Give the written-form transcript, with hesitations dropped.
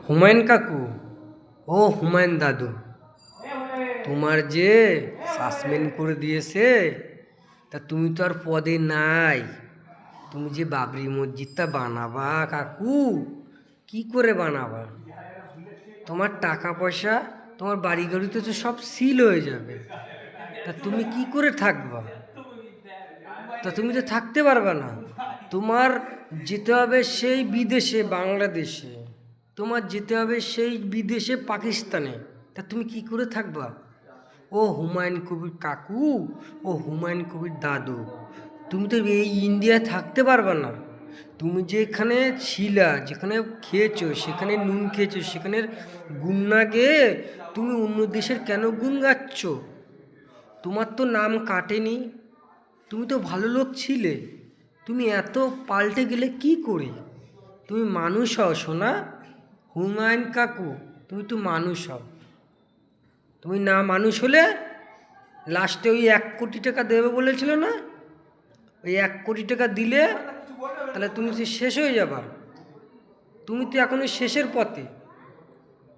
হুমায়ুন কাকু, ও হুমায়ুন দাদু, তোমার যে সাসপেন্ড করে দিয়েছে, তা তুমি তো আর পদে নাই। তুমি যে বাবরি মসজিদটা বানাবা কাকু, কি করে বানাবা? তোমার টাকা পয়সা, তোমার বাড়ি গাড়িতে তো সব সিল হয়ে যাবে। তা তুমি কি করে থাকবা? তা তুমি তো থাকতে পারবে না। তোমার যেতে হবে সেই বিদেশে, বাংলাদেশে। তোমার যেতে হবে সেই বিদেশে, পাকিস্তানে। তা তুমি কি করে থাকবা? ও হুমায়ুন কবির কাকু, ও হুমায়ুন কবির দাদু, তুমি তো এই ইন্ডিয়ায় থাকতে পারবে না। তুমি যেখানে ছিলা, যেখানে খেয়েছো, সেখানে নুন খেয়েছো, সেখানে গুণ না গেয়ে তুমি অন্য দেশের কেন গুণ গাচ্ছ? তোমার তো নাম কাটেনি। তুমি তো ভালো লোক ছিলে। তুমি এত পাল্টে গেলে কি করে? তুমি মানুষ হও সোনা। হুমায়ুন কাকু, তুমি তো মানুষ হও। তুমি না মানুষ হলে লাস্টে ওই 1 কোটি টাকা দেবে বলেছিল না? ওই 1 কোটি টাকা দিলে তাহলে তুমি তো শেষ হয়ে যাবা। তুমি তো এখন ওই শেষের পথে।